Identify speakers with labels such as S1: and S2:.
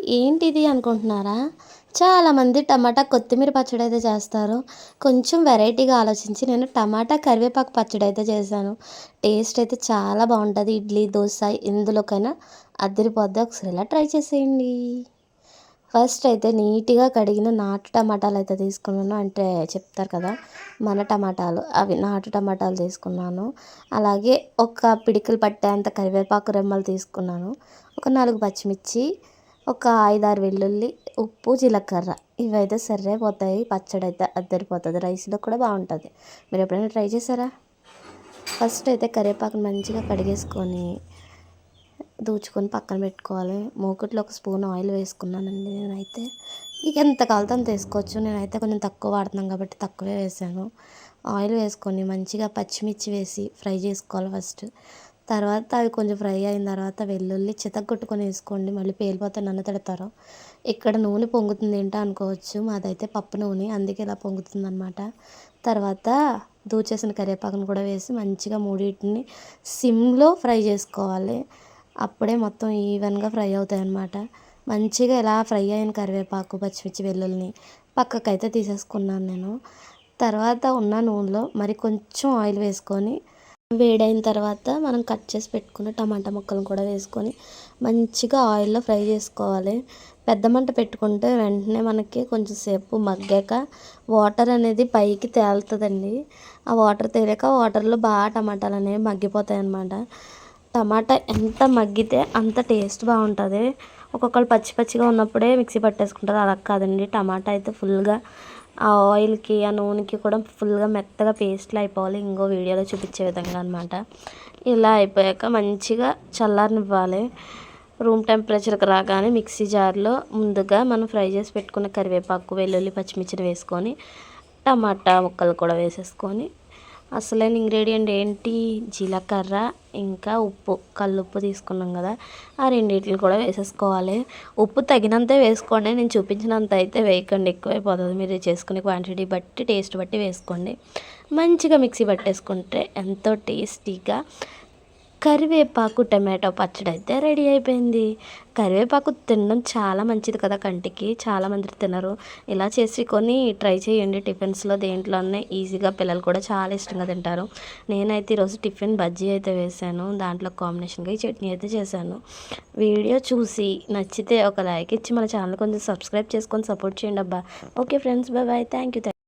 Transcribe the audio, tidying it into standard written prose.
S1: ఏంటిది అనుకుంటున్నారా? చాలామంది టమాటా కొత్తిమీర పచ్చడి అయితే చేస్తారు. కొంచెం వెరైటీగా ఆలోచించి నేను టమాటా కరివేపాకు పచ్చడి అయితే చేశాను. టేస్ట్ అయితే చాలా బాగుంటుంది. ఇడ్లీ, దోస ఎందులోకైనా అదిరిపోద్ది. ఒకసారి ఇలా ట్రై చేసేయండి. ఫస్ట్ అయితే నీట్గా కడిగిన నాటు టమాటాలు అయితే తీసుకున్నాను. అంటే చెప్తారు కదా మన టమాటాలు, అవి నాటు టమాటాలు తీసుకున్నాను. అలాగే ఒక పిడికిలు పట్టేంత కరివేపాకు రెమ్మలు తీసుకున్నాను. ఒక 4 పచ్చిమిర్చి, ఒక 5, 6 వెల్లుల్లి, ఉప్పు, జీలకర్ర ఇవైతే సరిపోతాయి. పచ్చడి అయితే అద్దరిపోతుంది. రైస్లో కూడా బాగుంటుంది. మీరు ఎప్పుడైనా ట్రై చేశారా? ఫస్ట్ అయితే కరివేపాకుని మంచిగా కడిగేసుకొని దూచుకొని పక్కన పెట్టుకోవాలి. మూకుట్లో ఒక స్పూన్ ఆయిల్ వేసుకున్నానండి నేనైతే. మీకు ఎంత కావాలో అంత వేసుకోవచ్చు. నేనైతే కొంచెం తక్కువ వాడుతున్నాను కాబట్టి తక్కువే వేసాను. ఆయిల్ వేసుకొని మంచిగా పచ్చిమిర్చి వేసి ఫ్రై చేసుకోవాలి ఫస్ట్. తర్వాత అవి కొంచెం ఫ్రై అయిన తర్వాత వెల్లుల్లి చితగ్గొట్టుకొని వేసుకోండి. మళ్ళీ పేలిపోతే నన్ను తిడతారు. ఇక్కడ నూనె పొంగుతుంది ఏంటో అనుకోవచ్చు. మాదైతే పప్పు నూనె, అందుకే ఇలా పొంగుతుంది అనమాట. తర్వాత దూచేసిన కరివేపాకును కూడా వేసి మంచిగా మూడింటిని సిమ్లో ఫ్రై చేసుకోవాలి. అప్పుడే మొత్తం ఈవెన్గా ఫ్రై అవుతాయి అన్నమాట. మంచిగా ఇలా ఫ్రై అయిన కరివేపాకు, పచ్చిమిర్చి, వెల్లుల్లిని పక్కకైతే తీసేసుకున్నాను నేను. తర్వాత ఉన్న నూనెలో మరి కొంచెం ఆయిల్ వేసుకొని వేడైన తర్వాత మనం కట్ చేసి పెట్టుకున్న టమాటా ముక్కలను కూడా వేసుకొని మంచిగా ఆయిల్లో ఫ్రై చేసుకోవాలి. పెద్ద మంట పెట్టుకుంటే వెంటనే మనకి కొంచెం సేపు మగ్గాక వాటర్ అనేది పైకి తేలుతుందండి. ఆ వాటర్ తేలాక వాటర్లో బాగా టమాటాలు అనేవి మగ్గిపోతాయి అన్నమాట. టమాటా ఎంత మగ్గితే అంత టేస్ట్ బాగుంటుంది. ఒక్కొక్కరు పచ్చి పచ్చిగా ఉన్నప్పుడే మిక్సీ పట్టేసుకుంటారు. అలా కాదండి, టమాటా అయితే ఫుల్గా ఆ ఆయిల్కి ఆ నూనెకి కూడా ఫుల్గా మెత్తగా పేస్ట్లు అయిపోవాలి. ఇంకో వీడియోలో చూపించే విధంగా అనమాట. ఇలా అయిపోయాక మంచిగా చల్లారనివ్వాలి. రూమ్ టెంపరేచర్కి రాగానే మిక్సీ జార్లో ముందుగా మనం ఫ్రై చేసి పెట్టుకున్న కరివేపాకు, వెల్లుల్లి, పచ్చిమిర్చిని వేసుకొని టమాటా ముక్కలు కూడా వేసేసుకొని అసలైన ఇంగ్రీడియంట్ ఏంటి, జీలకర్ర ఇంకా ఉప్పు, కల్లుప్పు తీసుకున్నాం కదా, ఆ రెండింటిని కూడా వేసేసుకోవాలి. ఉప్పు తగినంతే వేసుకోండి. నేను చూపించినంత అయితే వేయకండి, ఎక్కువైపోతుంది. మీరు చేసుకునే క్వాంటిటీ బట్టి టేస్ట్ బట్టి వేసుకోండి. మంచిగా మిక్సీ పట్టేసుకుంటే ఎంతో టేస్టీగా కరివేపాకు టమాటో పచ్చడి అయితే రెడీ అయిపోయింది. కరివేపాకు తినడం చాలా మంచిది కదా కంటికి. చాలామంది తినరు. ఇలా చేసి కొన్ని ట్రై చేయండి. టిఫిన్స్లో దేంట్లోనే ఈజీగా పిల్లలు కూడా చాలా ఇష్టంగా తింటారు. నేనైతే ఈరోజు టిఫిన్ బజ్జీ అయితే వేసాను. దాంట్లో కాంబినేషన్గా ఈ చట్నీ అయితే చేశాను. వీడియో చూసి నచ్చితే ఒక లైక్ ఇచ్చి మన ఛానల్ కొంచెం సబ్స్క్రైబ్ చేసుకొని సపోర్ట్ చేయండి అబ్బా. Okay friends, bye bye. Thank you.